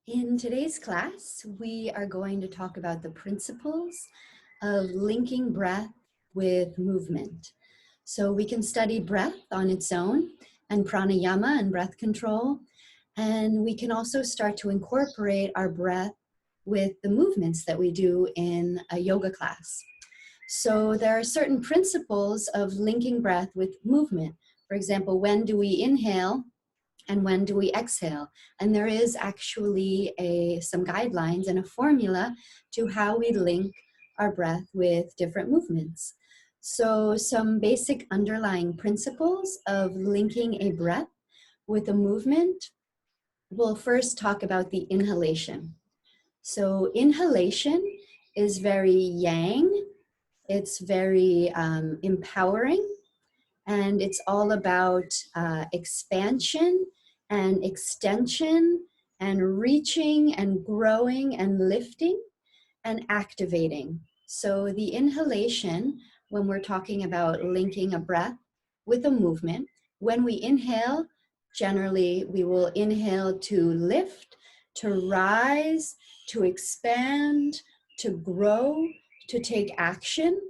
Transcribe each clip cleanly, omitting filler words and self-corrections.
In today's class, we are going to talk about the principles of linking breath with movement. So we can study breath on its own and pranayama and breath control. And we can also start to incorporate our breath with the movements that we do in a yoga class. So there are certain principles of linking breath with movement. For example, when do we inhale? And when do we exhale? And there is actually some guidelines and a formula to how we link our breath with different movements. So some basic underlying principles of linking a breath with a movement. We'll first talk about the inhalation. So inhalation is very yang, it's very empowering, and it's all about expansion and extension and reaching and growing and lifting and activating. So the inhalation, when we're talking about linking a breath with a movement, when we inhale, generally we will inhale to lift, to rise, to expand, to grow, to take action,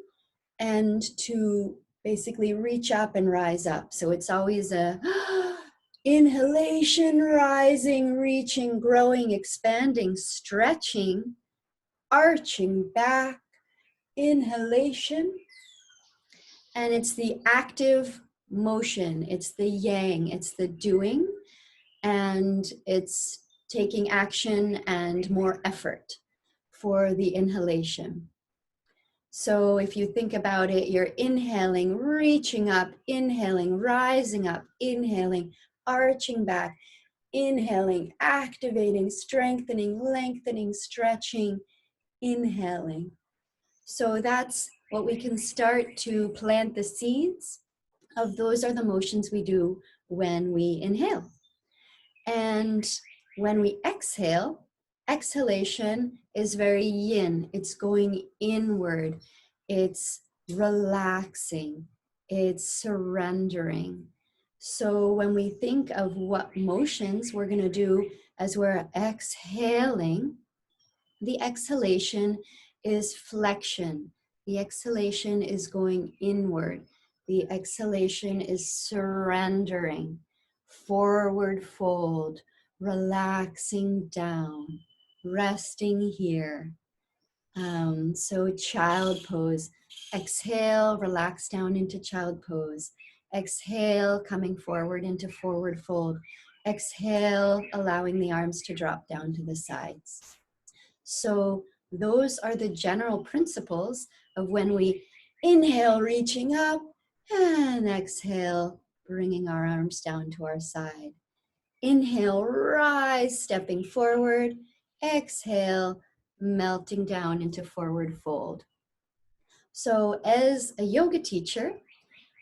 and to basically reach up and rise up. So it's always a inhalation, rising, reaching, growing, expanding, stretching, arching back, inhalation. And it's the active motion, it's the yang, it's the doing, and it's taking action and more effort for the inhalation. So if you think about it, you're inhaling, reaching up, inhaling, rising up, inhaling, arching back, inhaling, activating, strengthening, lengthening, stretching, inhaling. So that's what we can start to plant the seeds of. Those are the motions we do when we inhale. And when we exhale, exhalation is very yin. It's going inward. It's relaxing. It's surrendering. So when we think of what motions we're going to do as we're exhaling, the exhalation is flexion. The exhalation is going inward. The exhalation is surrendering. Forward fold, relaxing down, resting here. So child pose. Exhale, relax down into child pose. Exhale, coming forward into forward fold. Exhale, allowing the arms to drop down to the sides. So those are the general principles of when we inhale, reaching up, and exhale, bringing our arms down to our side. Inhale, rise, stepping forward. Exhale, melting down into forward fold. So as a yoga teacher,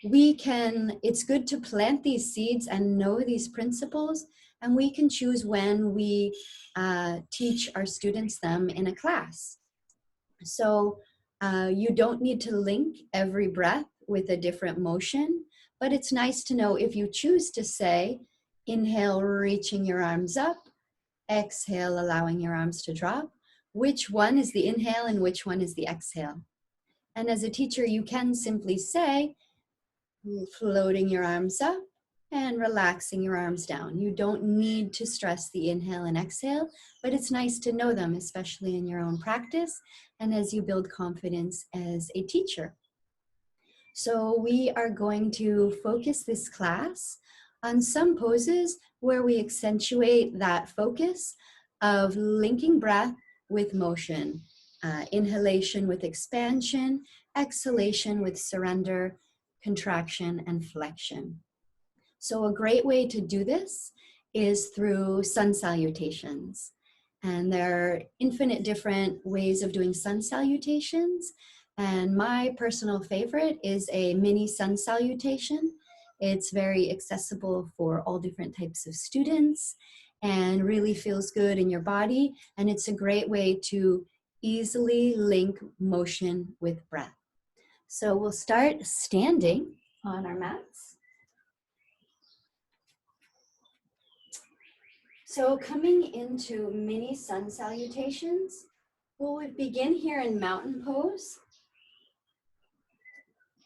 it's good to plant these seeds and know these principles, and we can choose when we teach our students them in a class. So you don't need to link every breath with a different motion, but it's nice to know if you choose to say, inhale, reaching your arms up, exhale, allowing your arms to drop, which one is the inhale and which one is the exhale. And as a teacher, you can simply say, floating your arms up and relaxing your arms down. You don't need to stress the inhale and exhale, but it's nice to know them, especially in your own practice and as you build confidence as a teacher. So we are going to focus this class on some poses where we accentuate that focus of linking breath with motion, inhalation with expansion, exhalation with surrender, contraction, and flexion. So a great way to do this is through sun salutations. And there are infinite different ways of doing sun salutations. And my personal favorite is a mini sun salutation. It's very accessible for all different types of students and really feels good in your body. And it's a great way to easily link motion with breath. So we'll start standing on our mats. So coming into mini sun salutations, we'll begin here in mountain pose.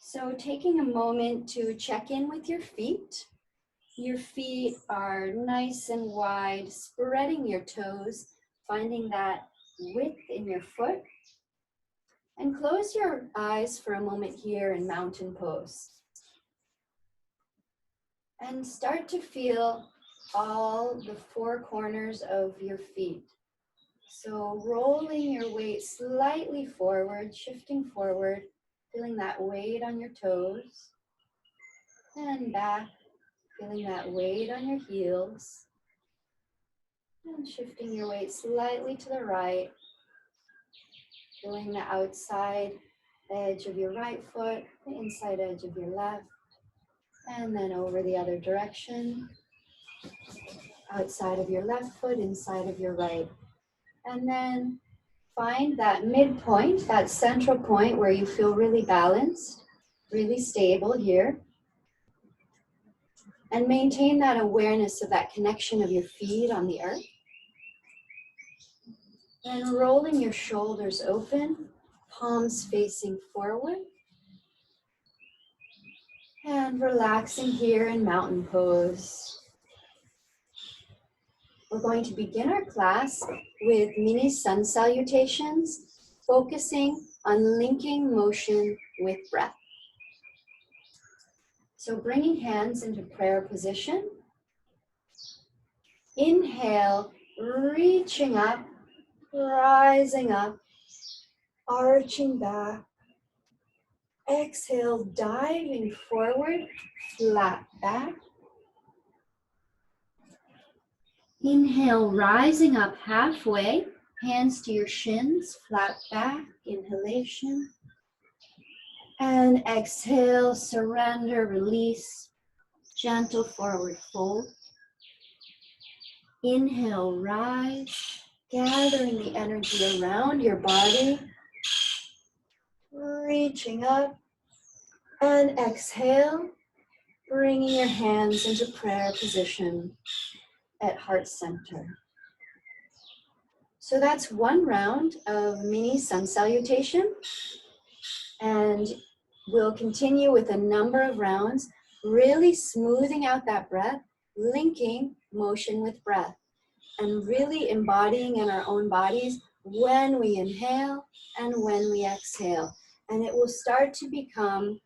So taking a moment to check in with your feet. Your feet are nice and wide, spreading your toes, finding that width in your foot. And close your eyes for a moment here in mountain pose. And start to feel all the four corners of your feet. So rolling your weight slightly forward, shifting forward, feeling that weight on your toes. And back, feeling that weight on your heels. And shifting your weight slightly to the right, feeling the outside edge of your right foot, the inside edge of your left, and then over the other direction, outside of your left foot, inside of your right. And then find that midpoint, that central point where you feel really balanced, really stable here. And maintain that awareness of that connection of your feet on the earth. And rolling your shoulders open, palms facing forward. And relaxing here in mountain pose. We're going to begin our class with mini sun salutations, focusing on linking motion with breath. So bringing hands into prayer position. Inhale, reaching up, rising up, arching back. Exhale, diving forward, flat back. Inhale, rising up halfway, hands to your shins, flat back, inhalation. And exhale, surrender, release, gentle forward fold. Inhale, rise, gathering the energy around your body, reaching up. And exhale, bringing your hands into prayer position at heart center. So that's one round of mini sun salutation. And we'll continue with a number of rounds, really smoothing out that breath, linking motion with breath, and really embodying in our own bodies when we inhale and when we exhale. And it will start to become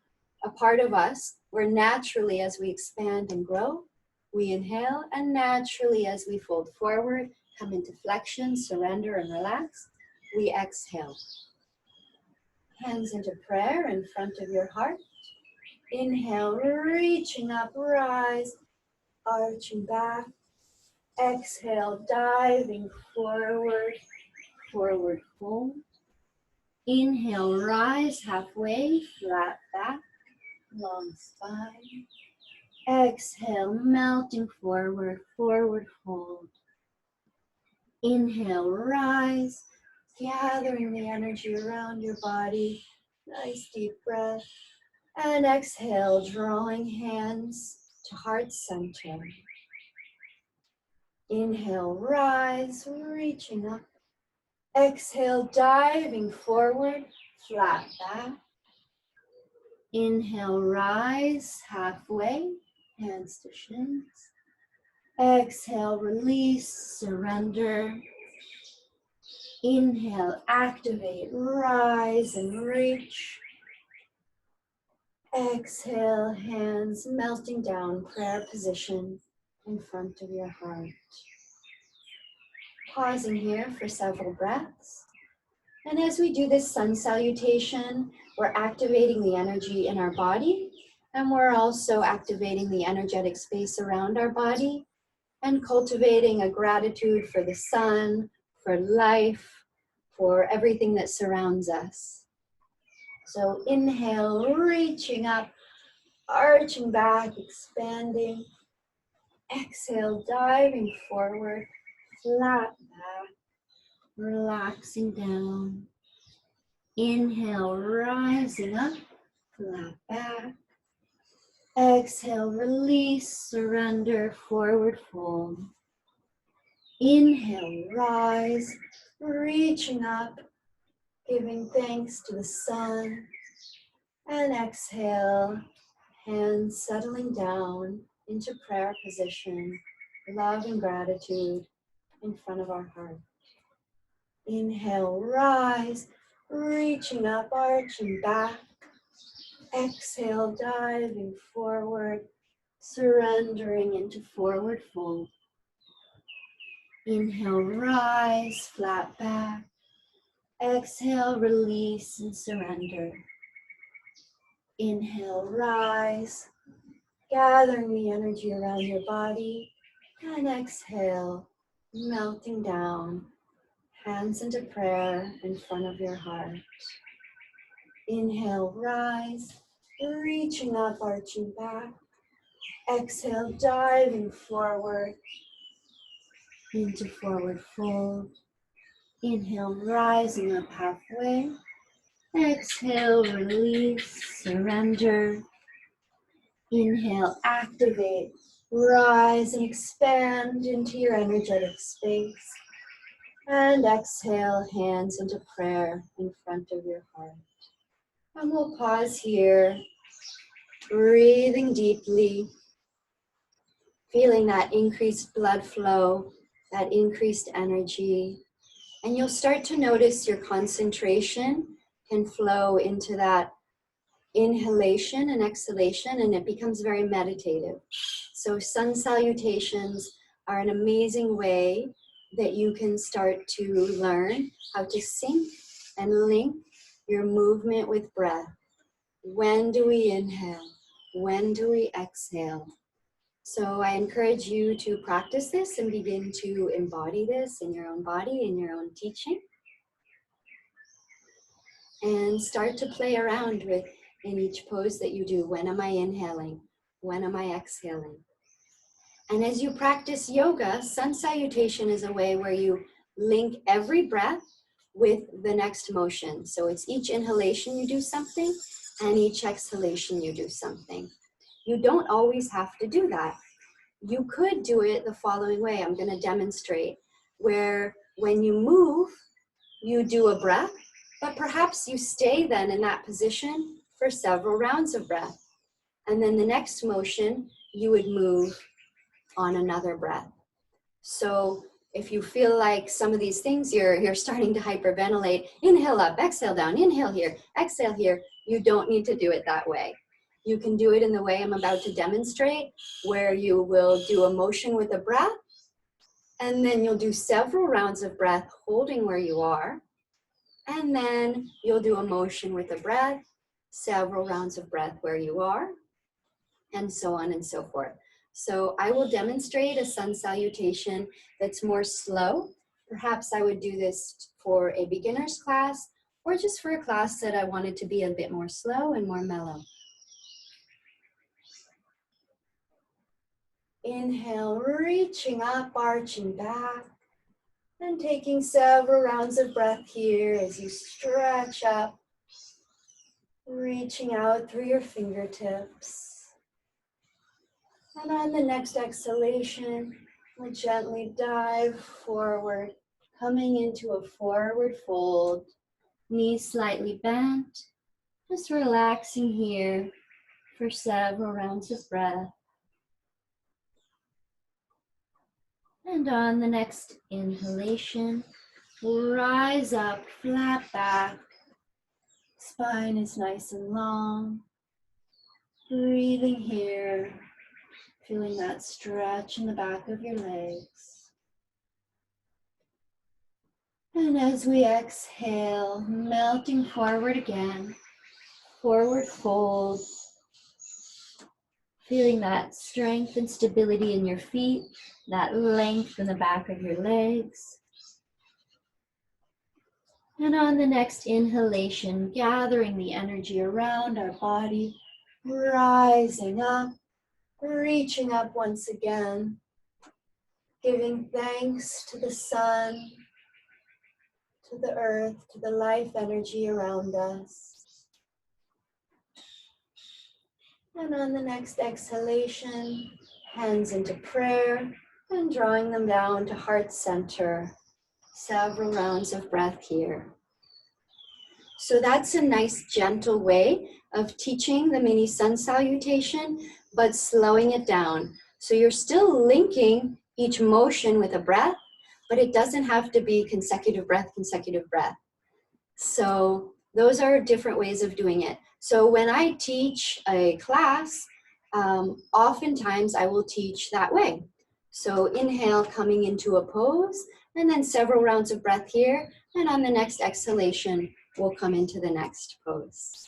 a part of us where naturally as we expand and grow, we inhale, and naturally as we fold forward, come into flexion, surrender, and relax, we exhale. Hands into prayer in front of your heart. Inhale, reaching up, rise, arching back. Exhale, diving forward, forward fold. Inhale, rise halfway, flat back, long spine. Exhale, melting forward, forward fold. Inhale, rise, gathering the energy around your body. Nice deep breath. And exhale, drawing hands to heart center. Inhale, rise, reaching up. Exhale, diving forward, flat back. Inhale, rise, halfway, hands to shins. Exhale, release, surrender. Inhale, activate, rise and reach. Exhale, hands melting down, prayer position in front of your heart. Pausing here for several breaths. And as we do this sun salutation, we're activating the energy in our body, and we're also activating the energetic space around our body and cultivating a gratitude for the sun, for life, for everything that surrounds us. So inhale, reaching up, arching back, expanding. Exhale, diving forward, flat back, relaxing down. Inhale, rising up, flat back. Exhale, release, surrender, forward fold. Inhale, rise, reaching up, giving thanks to the sun. And exhale, hands settling down into prayer position, love and gratitude in front of our heart. Inhale, rise, reaching up, arching back. Exhale, diving forward, surrendering into forward fold. Inhale, rise, flat back. Exhale, release and surrender. Inhale, rise, gathering the energy around your body. And exhale, melting down, hands into prayer in front of your heart. Inhale, rise, reaching up, arching back. Exhale, diving forward into forward fold. Inhale, rising up halfway. Exhale, release, surrender. Inhale, activate, rise and expand into your energetic space. And exhale, hands into prayer in front of your heart. And we'll pause here, breathing deeply, feeling that increased blood flow, that increased energy. And you'll start to notice your concentration can flow into that inhalation and exhalation, and it becomes very meditative. So sun salutations are an amazing way that you can start to learn how to sync and link your movement with breath. When do we inhale? When do we exhale? So I encourage you to practice this and begin to embody this in your own body, in your own teaching. And start to play around with in each pose that you do. When am I inhaling? When am I exhaling? And as you practice yoga, sun salutation is a way where you link every breath with the next motion. So it's each inhalation you do something, and each exhalation you do something. You don't always have to do that. You could do it the following way. I'm going to demonstrate, where when you move, you do a breath, but perhaps you stay then in that position for several rounds of breath. And then the next motion, you would move on another breath. So if you feel like some of these things, you're starting to hyperventilate, inhale up, exhale down, inhale here, exhale here, you don't need to do it that way. You can do it in the way I'm about to demonstrate, where you will do a motion with a breath, and then you'll do several rounds of breath holding where you are, and then you'll do a motion with a breath, several rounds of breath where you are, and so on and so forth. So I will demonstrate a sun salutation that's more slow. Perhaps I would do this for a beginner's class, or just for a class that I wanted to be a bit more slow and more mellow. Inhale, reaching up, arching back, and taking several rounds of breath here as you stretch up, reaching out through your fingertips. And on the next exhalation, we'll gently dive forward, coming into a forward fold, knees slightly bent, just relaxing here for several rounds of breath. And on the next inhalation, rise up, flat back, spine is nice and long. Breathing here, feeling that stretch in the back of your legs. And as we exhale, melting forward again, forward fold, feeling that strength and stability in your feet, that length in the back of your legs. And on the next inhalation, gathering the energy around our body, rising up, reaching up once again, giving thanks to the sun, to the earth, to the life energy around us. And on the next exhalation, hands into prayer And drawing them down to heart center. Several rounds of breath here. So that's a nice gentle way of teaching the mini sun salutation, but slowing it down. So you're still linking each motion with a breath, but it doesn't have to be consecutive breath, consecutive breath. So those are different ways of doing it. So when I teach a class, oftentimes I will teach that way. So inhale, coming into a pose, and then several rounds of breath here, and on the next exhalation, we'll come into the next pose.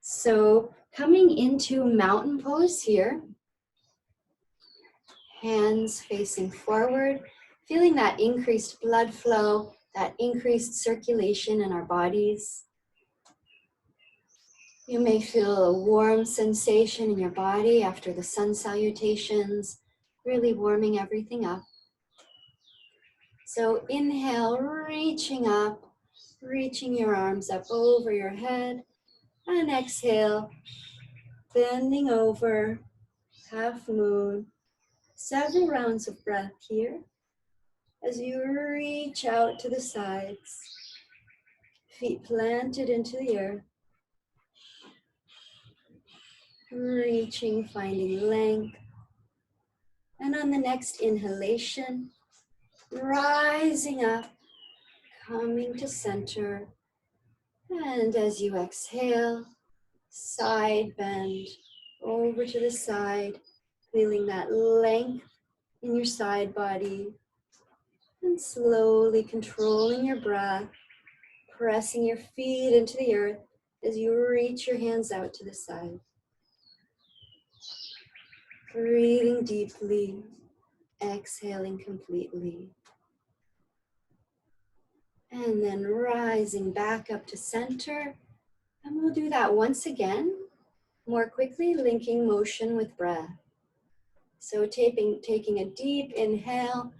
So coming into mountain pose here, hands facing forward, feeling that increased blood flow, that increased circulation in our bodies. You may feel a warm sensation in your body after the sun salutations, really warming everything up. So inhale, reaching up, reaching your arms up over your head, and exhale, bending over, half moon. Several rounds of breath here as you reach out to the sides, feet planted into the earth, reaching, finding length. And on the next inhalation, rising up, coming to center. And as you exhale, side bend over to the side, feeling that length in your side body. And slowly controlling your breath, pressing your feet into the earth as you reach your hands out to the side. Breathing deeply, exhaling completely. And then rising back up to center. And we'll do that once again, more quickly, linking motion with breath. So taking a deep inhale,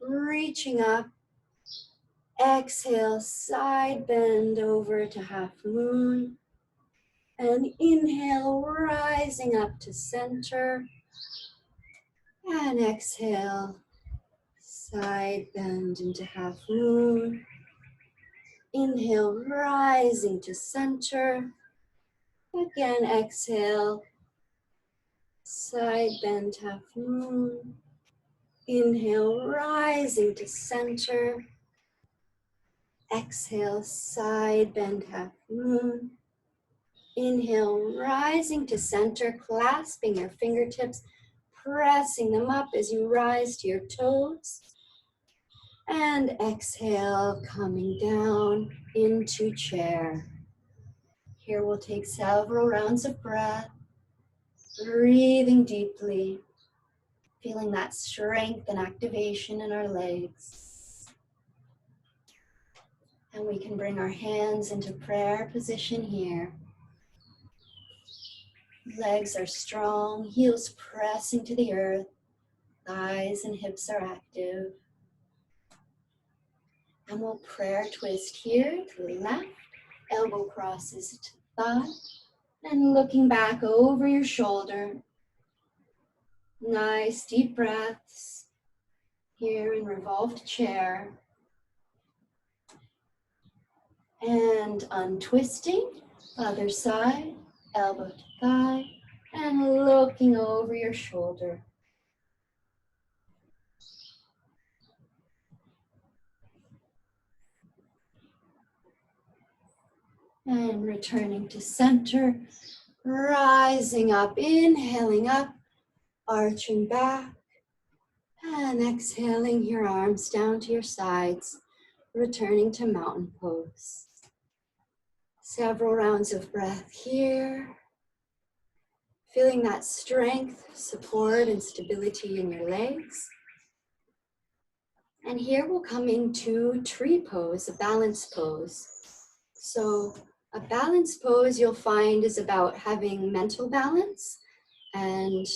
reaching up. Exhale, side bend over to half moon. And inhale, rising up to center. And exhale, side bend into half moon. Inhale, rising to center. Again, exhale, side bend, half moon. Inhale, rising to center. Exhale, side bend, half moon. Inhale, rising to center, clasping your fingertips, pressing them up as you rise to your toes. And exhale, coming down into chair. Here we'll take several rounds of breath, breathing deeply, feeling that strength and activation in our legs. And we can bring our hands into prayer position here. Legs are strong, heels pressing to the earth, thighs and hips are active. And we'll prayer twist here to the left, elbow crosses to thigh, and looking back over your shoulder. Nice deep breaths here in revolved chair. And untwisting, other side, elbow to thigh, and looking over your shoulder. And returning to center, rising up, inhaling up, arching back, and exhaling your arms down to your sides, returning to mountain pose. Several rounds of breath here. Feeling that strength, support, and stability in your legs. And here we'll come into tree pose, a balance pose. So a balance pose you'll find is about having mental balance and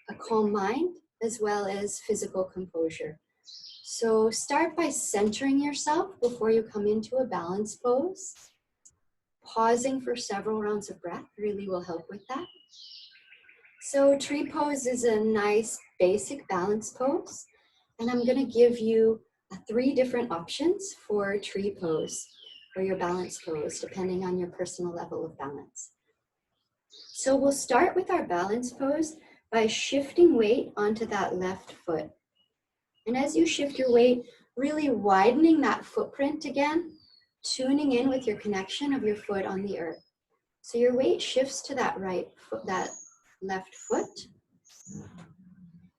a calm mind, as well as physical composure. So start by centering yourself before you come into a balance pose. Pausing for several rounds of breath really will help with that. So tree pose is a nice basic balance pose. And I'm going to give you 3 different options for tree pose or your balance pose, depending on your personal level of balance. So we'll start with our balance pose by shifting weight onto that left foot. And as you shift your weight, really widening that footprint again, tuning in with your connection of your foot on the earth. So your weight shifts to that right foot, that left foot.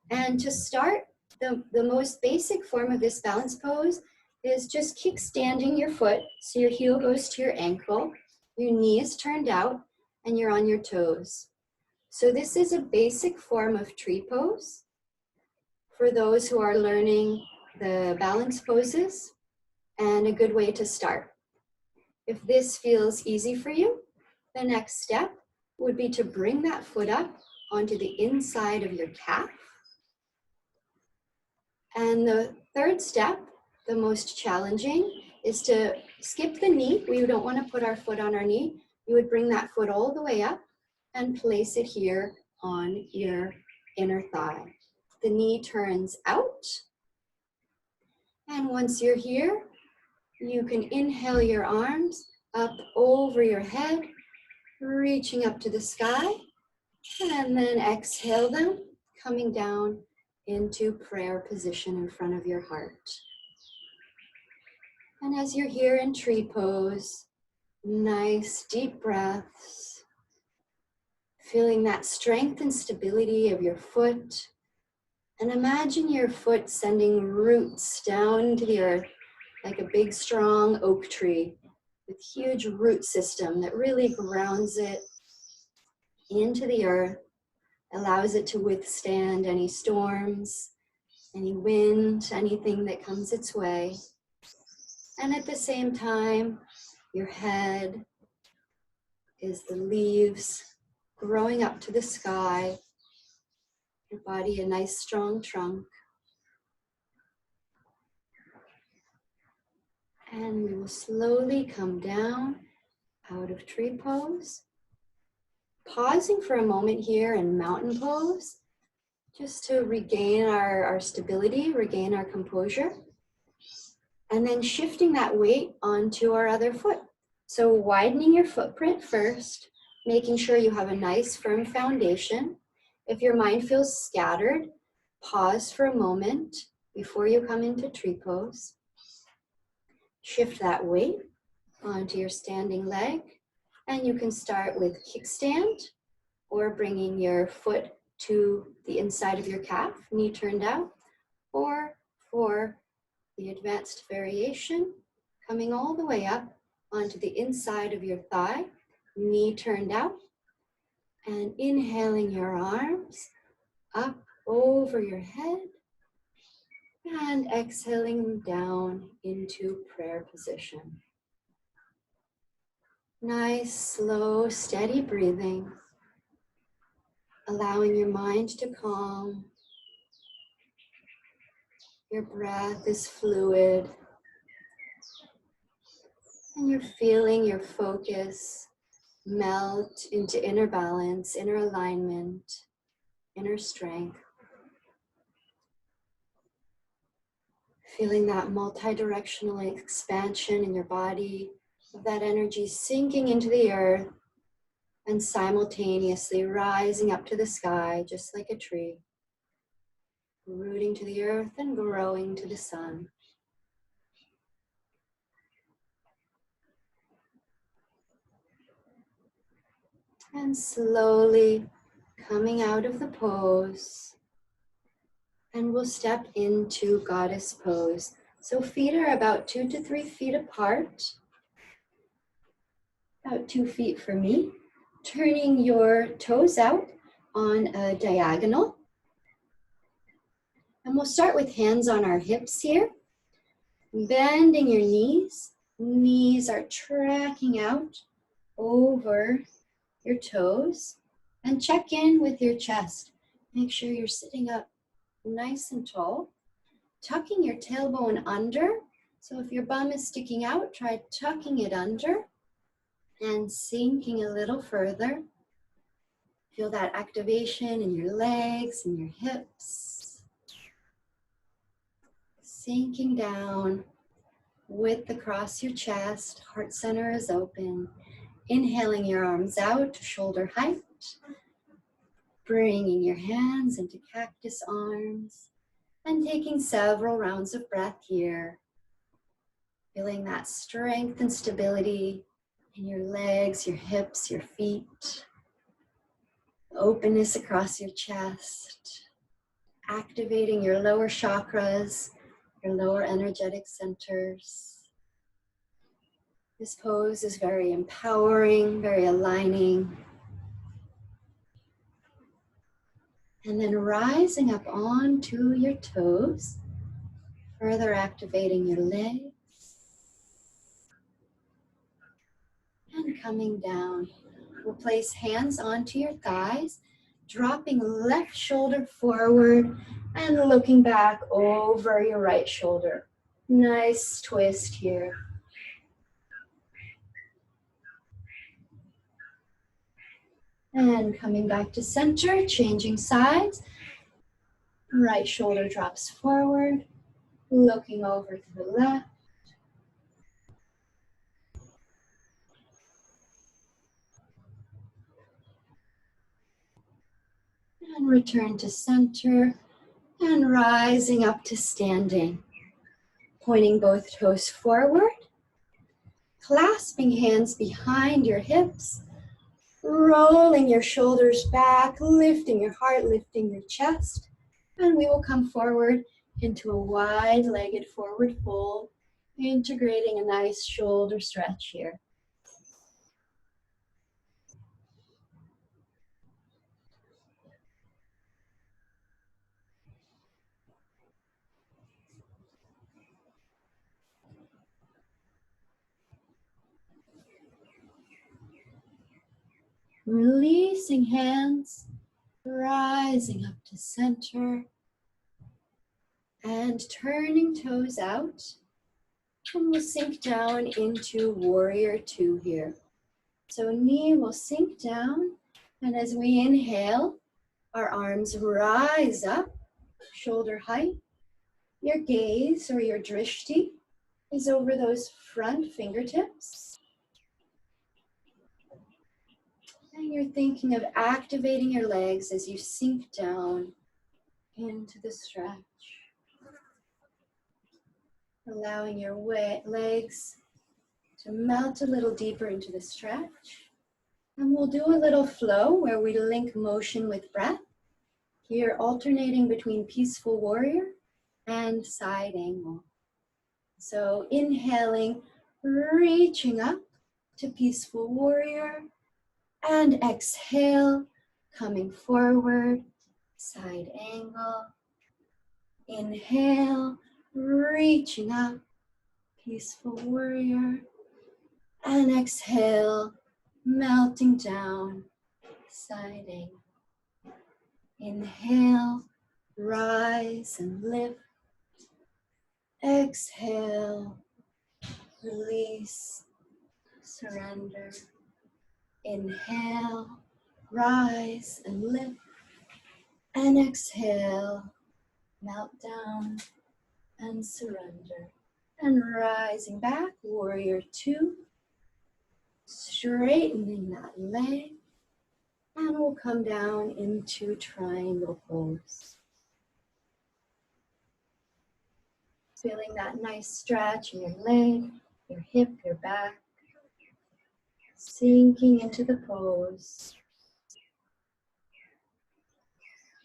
And to start, the most basic form of this balance pose is just kickstanding your foot so your heel goes to your ankle, your knee is turned out, and you're on your toes. So this is a basic form of tree pose for those who are learning the balance poses, and a good way to start. If this feels easy for you, the next step would be to bring that foot up onto the inside of your calf. And the third step, the most challenging, is to skip the knee. We don't want to put our foot on our knee. You would bring that foot all the way up and place it here on your inner thigh. The knee turns out. And once you're here, you can inhale your arms up over your head, reaching up to the sky, and then exhale them, coming down into prayer position in front of your heart. And as you're here in tree pose, nice deep breaths, feeling that strength and stability of your foot. And imagine your foot sending roots down into the earth like a big strong oak tree with huge root system that really grounds it into the earth, allows it to withstand any storms, any wind, anything that comes its way. And at the same time, your head is the leaves growing up to the sky, your body a nice strong trunk. And we will slowly come down out of tree pose, pausing for a moment here in mountain pose, just to regain our stability, regain our composure. And then shifting that weight onto our other foot. So widening your footprint first, making sure you have a nice firm foundation. If your mind feels scattered, pause for a moment before you come into tree pose. Shift that weight onto your standing leg. And you can start with kickstand or bringing your foot to the inside of your calf, knee turned out, or for the advanced variation, coming all the way up onto the inside of your thigh, knee turned out, and inhaling your arms up over your head, and exhaling them down into prayer position. Nice, slow, steady breathing, allowing your mind to calm. Your breath is fluid, and you're feeling your focus melt into inner balance, inner alignment, inner strength. Feeling that multi-directional expansion in your body, of that energy sinking into the earth and simultaneously rising up to the sky, just like a tree, rooting to the earth and growing to the sun. And slowly coming out of the pose, and we'll step into goddess pose. So feet are about 2 to 3 feet apart, about 2 feet for me. Turning your toes out on a diagonal. And we'll start with hands on our hips here. Bending your knees. Knees are tracking out over your toes. And check in with your chest. Make sure you're sitting up nice and tall. Tucking your tailbone under. So if your bum is sticking out, try tucking it under and sinking a little further. Feel that activation in your legs and your hips. Sinking down, width across your chest, heart center is open. Inhaling your arms out to shoulder height. Bringing your hands into cactus arms. And taking several rounds of breath here. Feeling that strength and stability in your legs, your hips, your feet. Openness across your chest. Activating your lower chakras, your lower energetic centers. This pose is very empowering, very aligning. And then rising up onto your toes, further activating your legs. And coming down. We'll place hands onto your thighs, dropping left shoulder forward and looking back over your right shoulder. Nice twist here. And coming back to center, changing sides. Right shoulder drops forward, looking over to the left. And return to center and rising up to standing. Pointing both toes forward, clasping hands behind your hips, rolling your shoulders back, lifting your heart, lifting your chest. And we will come forward into a wide-legged forward fold, integrating a nice shoulder stretch here. Releasing hands, rising up to center, and turning toes out. And we'll sink down into warrior two here. So knee will sink down, and as we inhale, our arms rise up, shoulder height. Your gaze or your drishti is over those front fingertips. And you're thinking of activating your legs as you sink down into the stretch. Allowing your legs to melt a little deeper into the stretch. And we'll do a little flow where we link motion with breath. Here, alternating between peaceful warrior and side angle. So inhaling, reaching up to peaceful warrior, and exhale, coming forward, side angle. Inhale, reaching up, peaceful warrior, and exhale, melting down, side angle. Inhale, rise and lift. Exhale, release, surrender. Inhale, rise and lift. And exhale, melt down and surrender. And rising back, warrior two. Straightening that leg. And we'll come down into triangle pose. Feeling that nice stretch in your leg, your hip, your back. Sinking into the pose.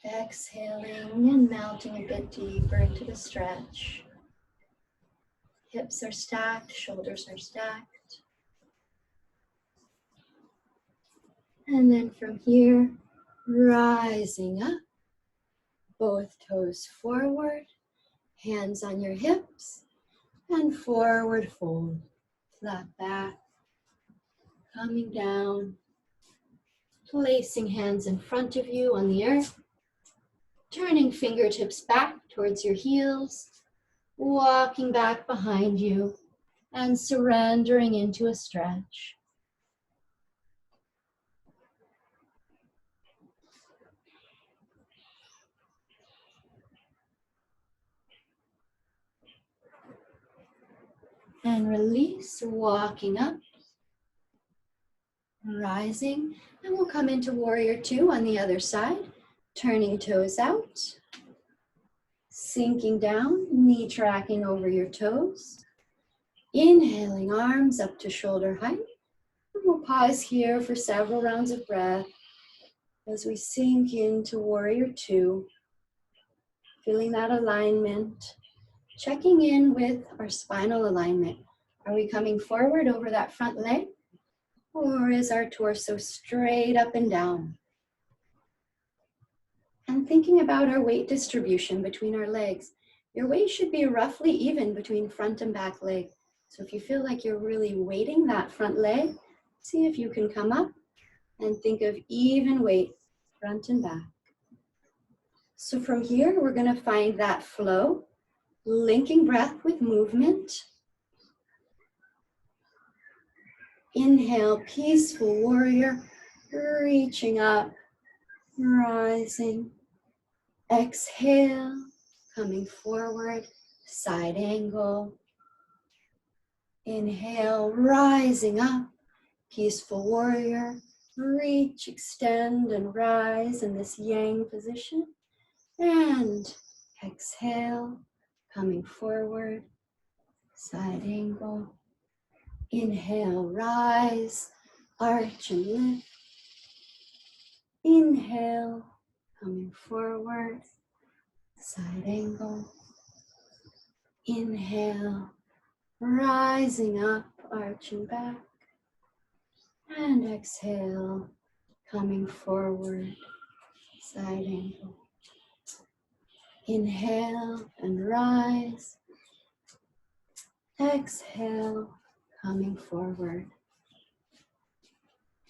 Exhaling and melting a bit deeper into the stretch. Hips are stacked, shoulders are stacked. And then from here, rising up, both toes forward, hands on your hips, and forward fold. Flat back, coming down, placing hands in front of you on the earth, turning fingertips back towards your heels, walking back behind you, and surrendering into a stretch. And release, walking up, rising, and we'll come into warrior two on the other side, turning toes out, sinking down, knee tracking over your toes, inhaling arms up to shoulder height. And we'll pause here for several rounds of breath as we sink into warrior two, feeling that alignment, checking in with our spinal alignment. Are we coming forward over that front leg? Or is our torso straight up and down? And thinking about our weight distribution between our legs. Your weight should be roughly even between front and back leg. So if you feel like you're really weighting that front leg, see if you can come up and think of even weight, front and back. So from here, we're gonna find that flow, linking breath with movement. Inhale, peaceful warrior, reaching up, rising. Exhale, coming forward, side angle. Inhale, rising up, peaceful warrior. Reach, extend, and rise in this yang position. And exhale, coming forward, side angle. Inhale, rise, arch and lift. Inhale, coming forward, side angle. Inhale, rising up, arching back. And exhale, coming forward, side angle. Inhale and rise. Exhale, coming forward.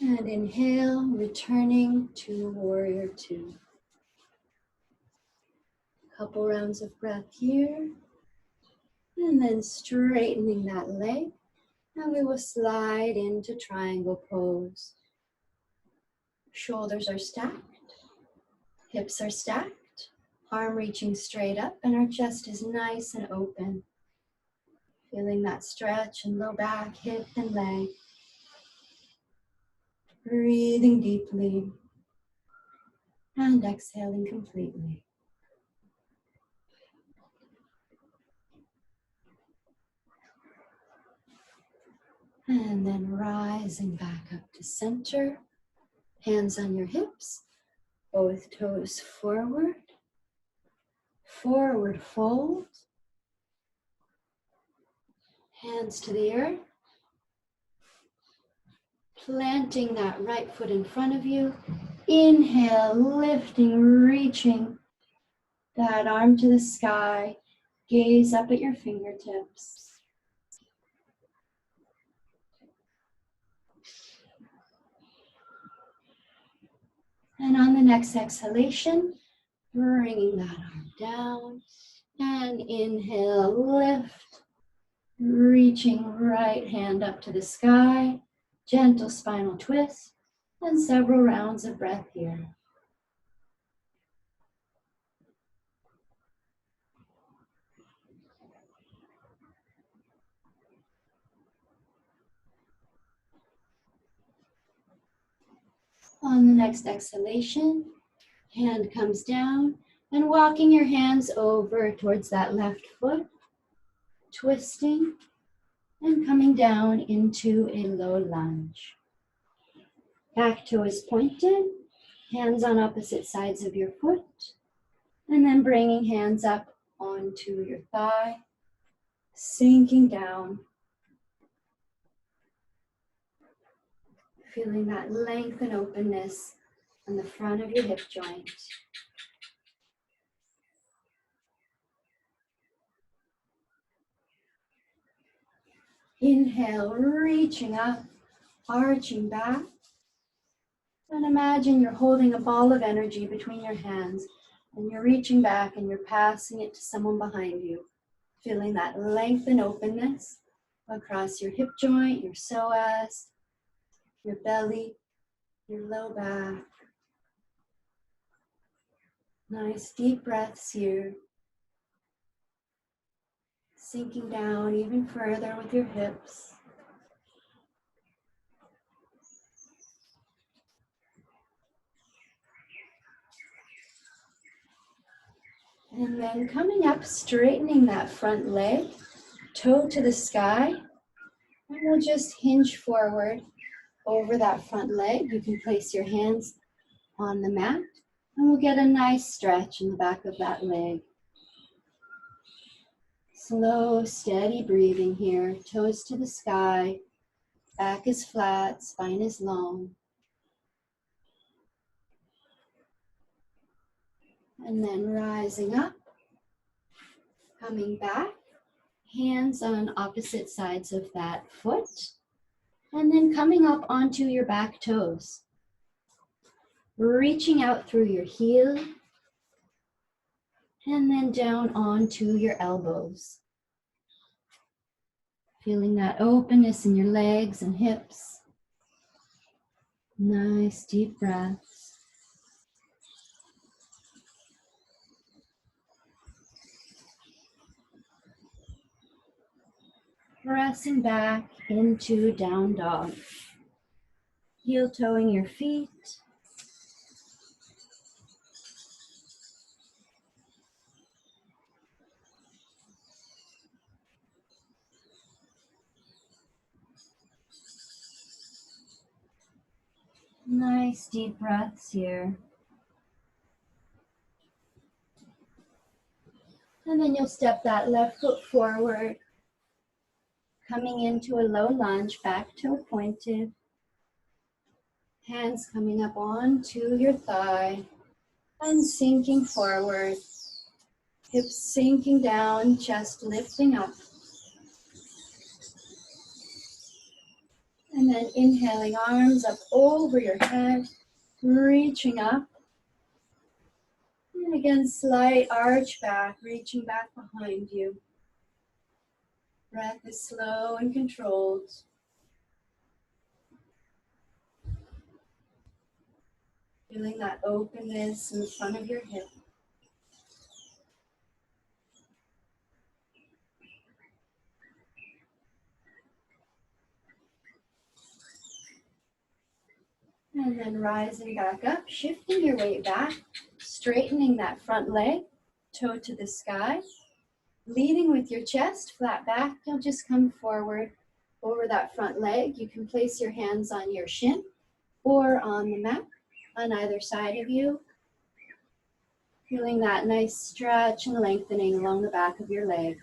And inhale, returning to warrior two. Couple rounds of breath here. And then straightening that leg. And we will slide into triangle pose. Shoulders are stacked. Hips are stacked. Arm reaching straight up. And our chest is nice and open. Feeling that stretch in low back, hip, and leg. Breathing deeply. And exhaling completely. And then rising back up to center. Hands on your hips. Both toes forward. Forward fold. Hands to the earth. Planting that right foot in front of you. Inhale, lifting, reaching that arm to the sky. Gaze up at your fingertips. And on the next exhalation, bringing that arm down. And inhale, lift. Reaching right hand up to the sky. Gentle spinal twist. And several rounds of breath here. On the next exhalation, hand comes down and walking your hands over towards that left foot, twisting and coming down into a low lunge. Back toe is pointed, hands on opposite sides of your foot, and then bringing hands up onto your thigh, sinking down, feeling that length and openness on the front of your hip joint. Inhale, reaching up, arching back. And imagine you're holding a ball of energy between your hands and you're reaching back and you're passing it to someone behind you. Feeling that length and openness across your hip joint, your psoas, your belly, your low back. Nice deep breaths here. Sinking down even further with your hips. And then coming up, straightening that front leg, toe to the sky, and we'll just hinge forward over that front leg. You can place your hands on the mat, and we'll get a nice stretch in the back of that leg. Slow, steady breathing here, toes to the sky, back is flat, spine is long. And then rising up, coming back, hands on opposite sides of that foot, and then coming up onto your back toes. Reaching out through your heel, and then down onto your elbows. Feeling that openness in your legs and hips. Nice deep breaths. Pressing back into down dog. Heel toeing your feet. Nice deep breaths here. And then you'll step that left foot forward, coming into a low lunge, back toe pointed. Hands coming up onto your thigh and sinking forward. Hips sinking down, chest lifting up. And then inhaling, arms up over your head, reaching up. And again, slight arch back, reaching back behind you. Breath is slow and controlled. Feeling that openness in the front of your hip. And then rising back up, shifting your weight back, straightening that front leg, toe to the sky. Leading with your chest, flat back, you'll just come forward over that front leg. You can place your hands on your shin or on the mat on either side of you. Feeling that nice stretch and lengthening along the back of your leg.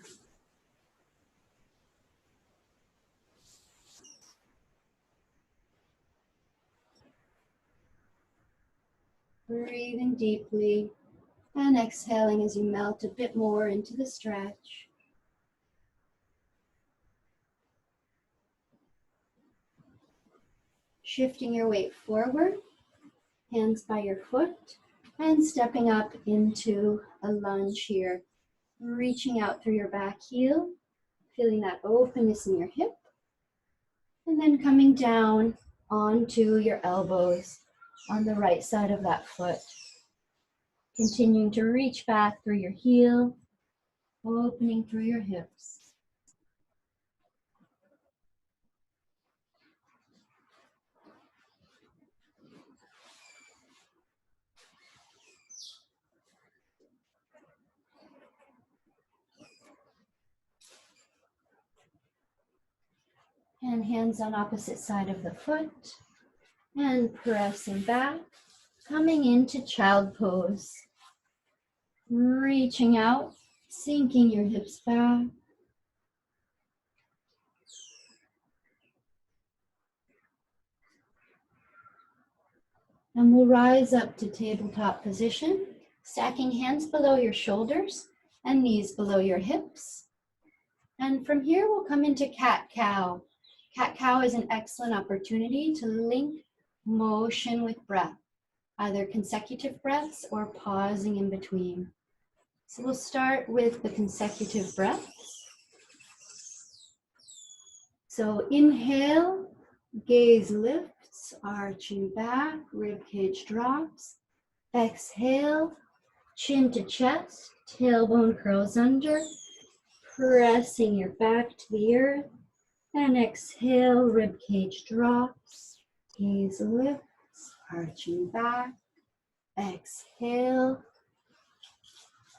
Breathing deeply and exhaling as you melt a bit more into the stretch. Shifting your weight forward, hands by your foot, and stepping up into a lunge here. Reaching out through your back heel, feeling that openness in your hip, and then coming down onto your elbows on the right side of that foot. Continuing to reach back through your heel, opening through your hips. And hands on opposite side of the foot. And pressing back, coming into child pose. Reaching out, sinking your hips back. And we'll rise up to tabletop position, stacking hands below your shoulders and knees below your hips. And from here, we'll come into cat-cow. Cat-cow is an excellent opportunity to link motion with breath, either consecutive breaths or pausing in between. So we'll start with the consecutive breaths. So inhale, gaze lifts, arching back, rib cage drops. Exhale, chin to chest, tailbone curls under. pressing your back to the earth. And exhale, rib cage drops, gaze lifts, arching back. Exhale,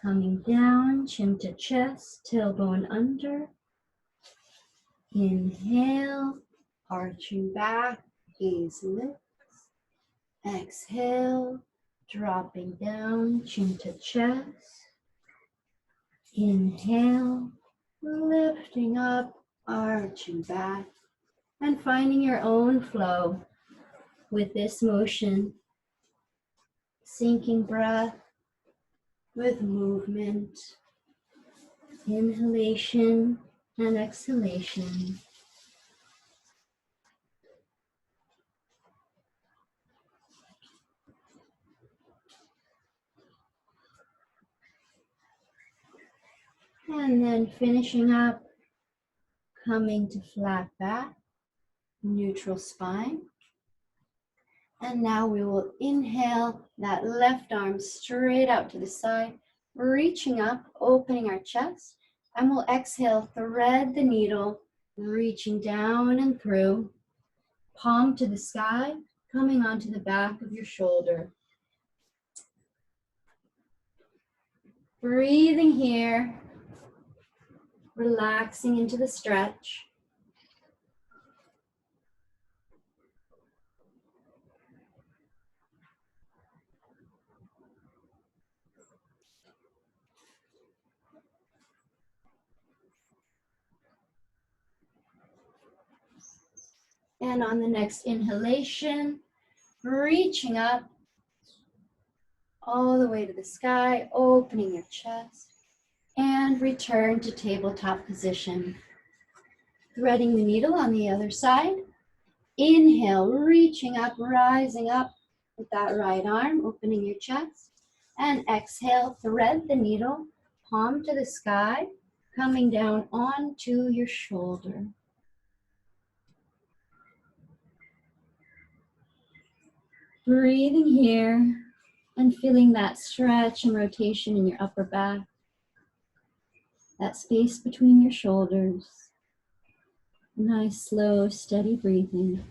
coming down, chin to chest, tailbone under. Inhale, arching back, gaze lifts. Exhale, dropping down, chin to chest. Inhale, lifting up, arching back, and finding your own flow with this motion. Sinking breath with movement, inhalation and exhalation. And then finishing up, coming to flat back, neutral spine. And now we will inhale that left arm straight out to the side, reaching up, opening our chest. And we'll exhale, thread the needle, reaching down and through, palm to the sky, coming onto the back of your shoulder. Breathing here, relaxing into the stretch. And on the next inhalation, reaching up all the way to the sky, opening your chest, and return to tabletop position. Threading the needle on the other side. Inhale, reaching up, rising up with that right arm, opening your chest. And exhale, thread the needle, palm to the sky, coming down onto your shoulder. Breathing here and feeling that stretch and rotation in your upper back, that space between your shoulders. Nice, slow, steady breathing.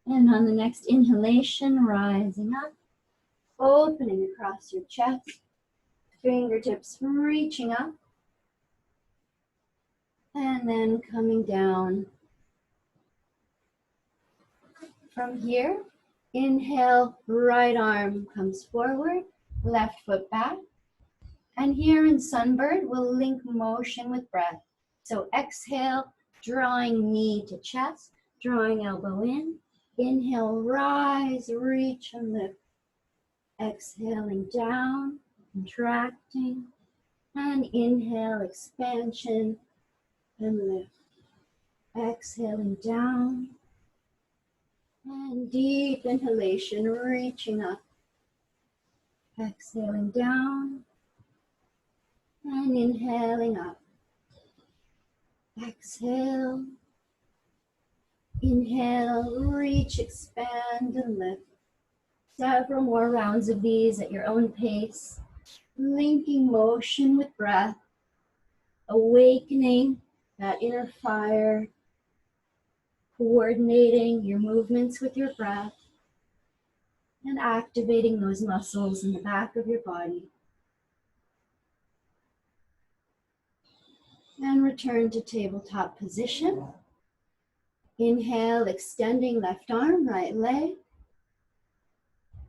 And on the next inhalation, rising up, opening across your chest, fingertips reaching up, and then coming down. From here, inhale, right arm comes forward, left foot back. And here in Sunbird, we'll link motion with breath. So exhale, drawing knee to chest, drawing elbow in. Inhale, rise, reach and lift. Exhaling down, contracting. And inhale, expansion and lift. Exhaling down. And deep inhalation, reaching up. Exhaling down. And inhaling up. Exhale. Inhale, reach, expand, and lift. Several more rounds of these at your own pace. Linking motion with breath. Awakening that inner fire. Coordinating your movements with your breath. And activating those muscles in the back of your body. And return to tabletop position. Inhale, extending left arm, right leg.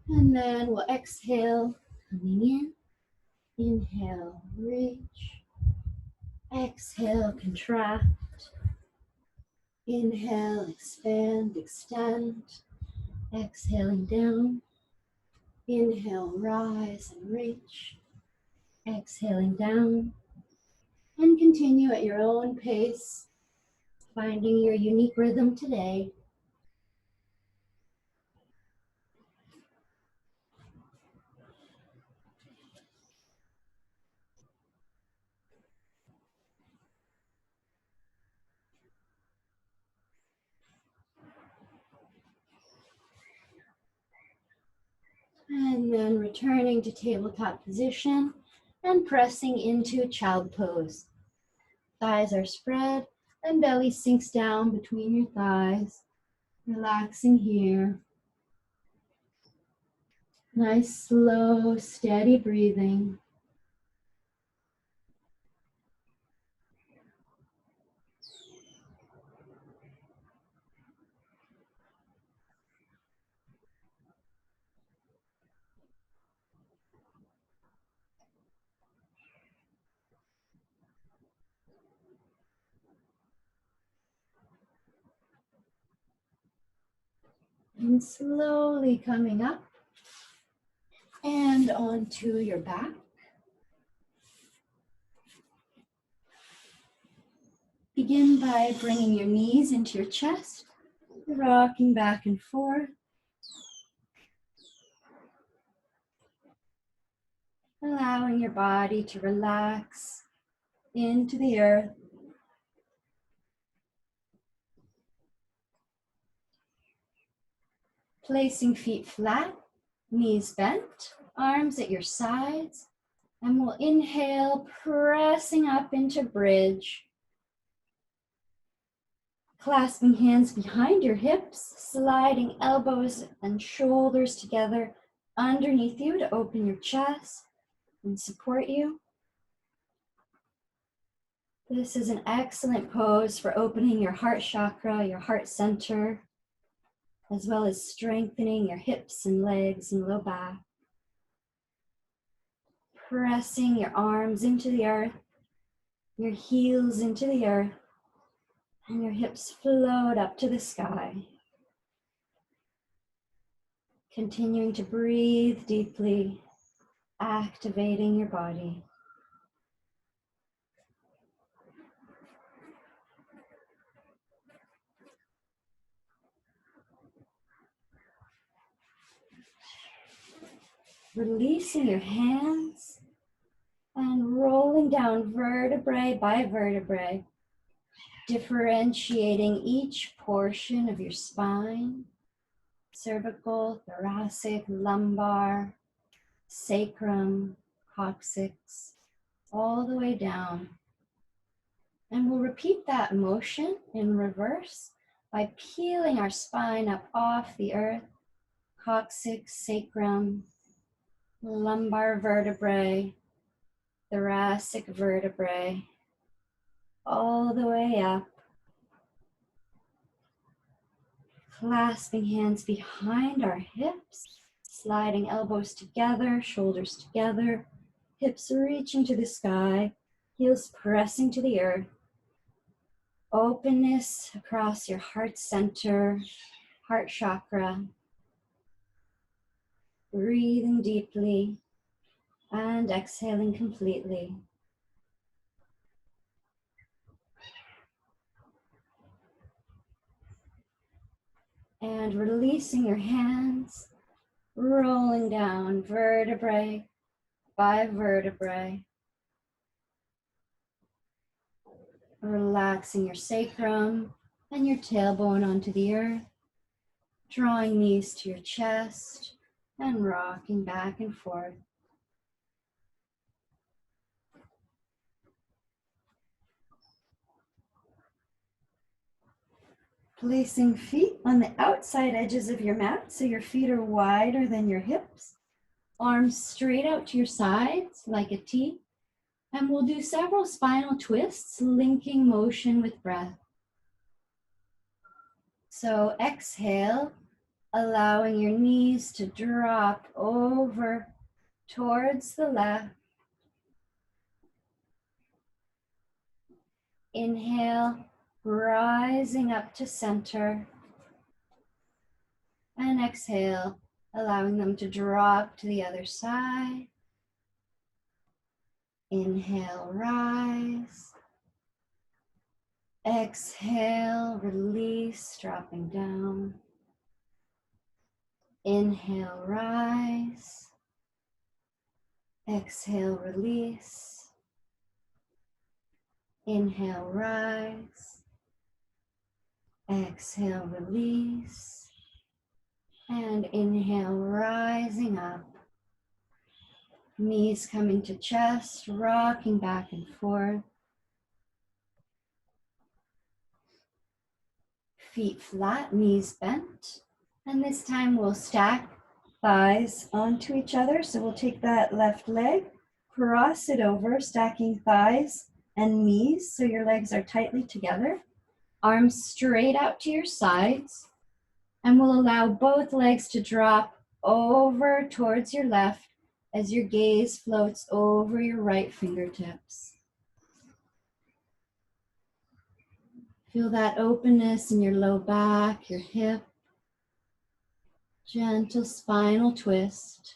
And then we'll exhale, coming in. Inhale, reach. Exhale, contract. Inhale, expand, extend. Exhaling down. Inhale, rise and reach. Exhaling down. And continue at your own pace, finding your unique rhythm today. And then returning to tabletop position and pressing into child pose. Thighs are spread and belly sinks down between your thighs. Relaxing here. Nice, slow, steady breathing. And slowly coming up and onto your back. Begin by bringing your knees into your chest, rocking back and forth. Allowing your body to relax into the earth. Placing feet flat, knees bent, arms at your sides, and we'll inhale, pressing up into bridge. Clasping hands behind your hips, sliding elbows and shoulders together underneath you to open your chest and support you. This is an excellent pose for opening your heart chakra, your heart center, as well as strengthening your hips and legs and low back. Pressing your arms into the earth, your heels into the earth, and your hips float up to the sky. Continuing to breathe deeply, activating your body. Releasing your hands and rolling down vertebrae by vertebrae, differentiating each portion of your spine, cervical, thoracic, lumbar, sacrum, coccyx, all the way down. And we'll repeat that motion in reverse by peeling our spine up off the earth, coccyx, sacrum, lumbar vertebrae, thoracic vertebrae, all the way up. Clasping hands behind our hips, sliding elbows together, shoulders together, hips reaching to the sky, heels pressing to the earth. Openness across your heart center, heart chakra. Breathing deeply and exhaling completely. And releasing your hands, rolling down vertebrae by vertebrae. Relaxing your sacrum and your tailbone onto the earth. Drawing knees to your chest and rocking back and forth. Placing feet on the outside edges of your mat so your feet are wider than your hips. Arms straight out to your sides like a T. And we'll do several spinal twists, linking motion with breath. So exhale, allowing your knees to drop over towards the left. Inhale, rising up to center. And exhale, allowing them to drop to the other side. Inhale, rise. Exhale, release, dropping down. Inhale, rise. Exhale, release. Inhale, rise. Exhale, release. And inhale, rising up. Knees coming to chest, rocking back and forth. Feet flat, knees bent. And this time we'll stack thighs onto each other. So we'll take that left leg, cross it over, stacking thighs and knees so your legs are tightly together. Arms straight out to your sides. And we'll allow both legs to drop over towards your left as your gaze floats over your right fingertips. Feel that openness in your low back, your hip. Gentle spinal twist.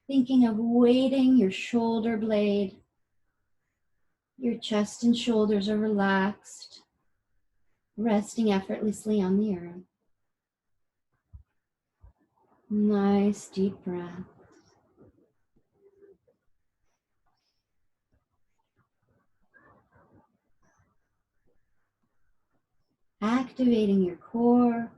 Thinking of weighting your shoulder blade. Your chest and shoulders are relaxed, resting effortlessly on the earth. Nice deep breath. Activating your core,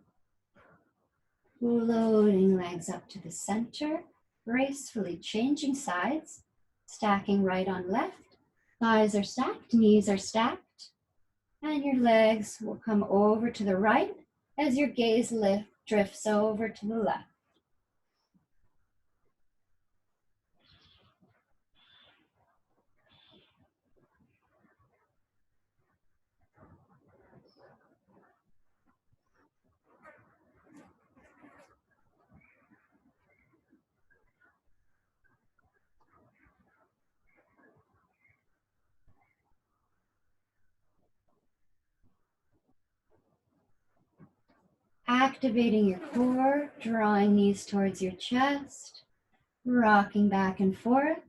floating legs up to the center, gracefully changing sides, stacking right on left. Thighs are stacked, knees are stacked, and your legs will come over to the right as your gaze drifts over to the left. Activating your core, drawing knees towards your chest, rocking back and forth,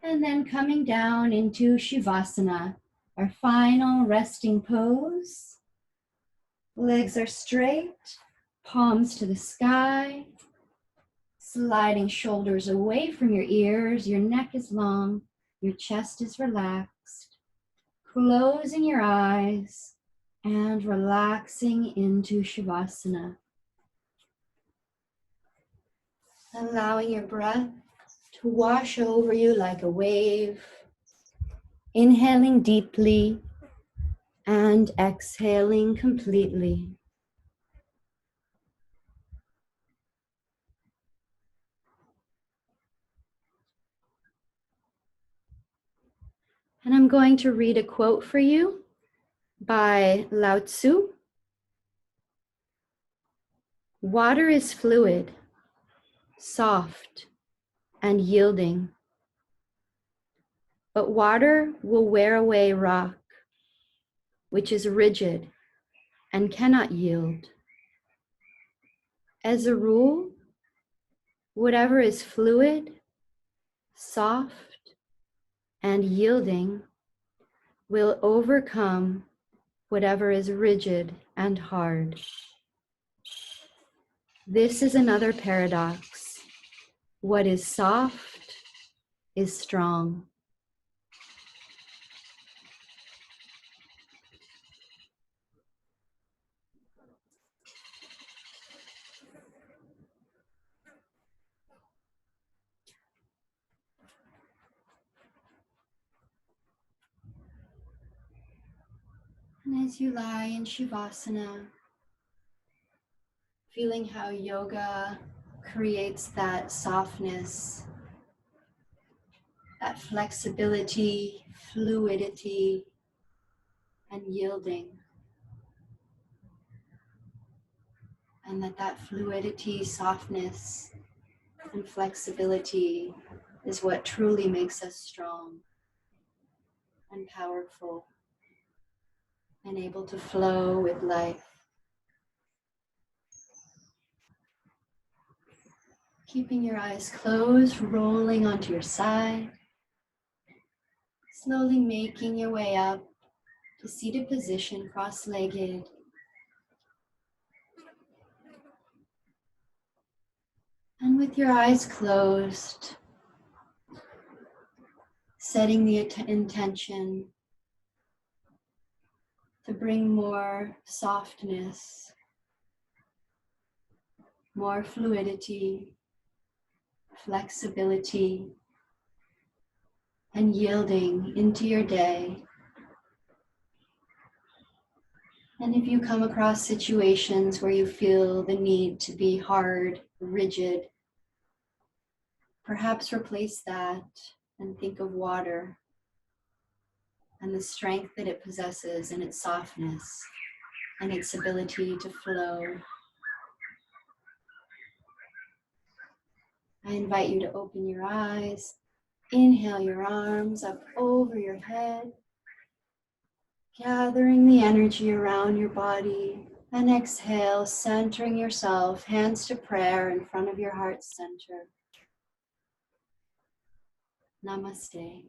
and then coming down into Shavasana, our final resting pose. Legs are straight, palms to the sky, sliding shoulders away from your ears, your neck is long, your chest is relaxed, closing your eyes, and relaxing into Shavasana. Allowing your breath to wash over you like a wave. Inhaling deeply and exhaling completely. And I'm going to read a quote for you by Lao Tzu. Water is fluid, soft, and yielding. But water will wear away rock, which is rigid and cannot yield. As a rule, whatever is fluid, soft, and yielding will overcome whatever is rigid and hard. This is another paradox. What is soft is strong. And as you lie in Shavasana, feeling how yoga creates that softness, that flexibility, fluidity, and yielding. And that fluidity, softness, and flexibility is what truly makes us strong and powerful and able to flow with life. Keeping your eyes closed, rolling onto your side. Slowly making your way up to seated position, cross-legged. And with your eyes closed, setting the intention to bring more softness more fluidity, flexibility, and yielding into your day. And if you come across situations where you feel the need to be hard, rigid, perhaps replace that and think of water and the strength that it possesses and its softness and its ability to flow. I invite you to open your eyes, inhale your arms up over your head, gathering the energy around your body, and exhale, centering yourself, hands to prayer in front of your heart center. Namaste.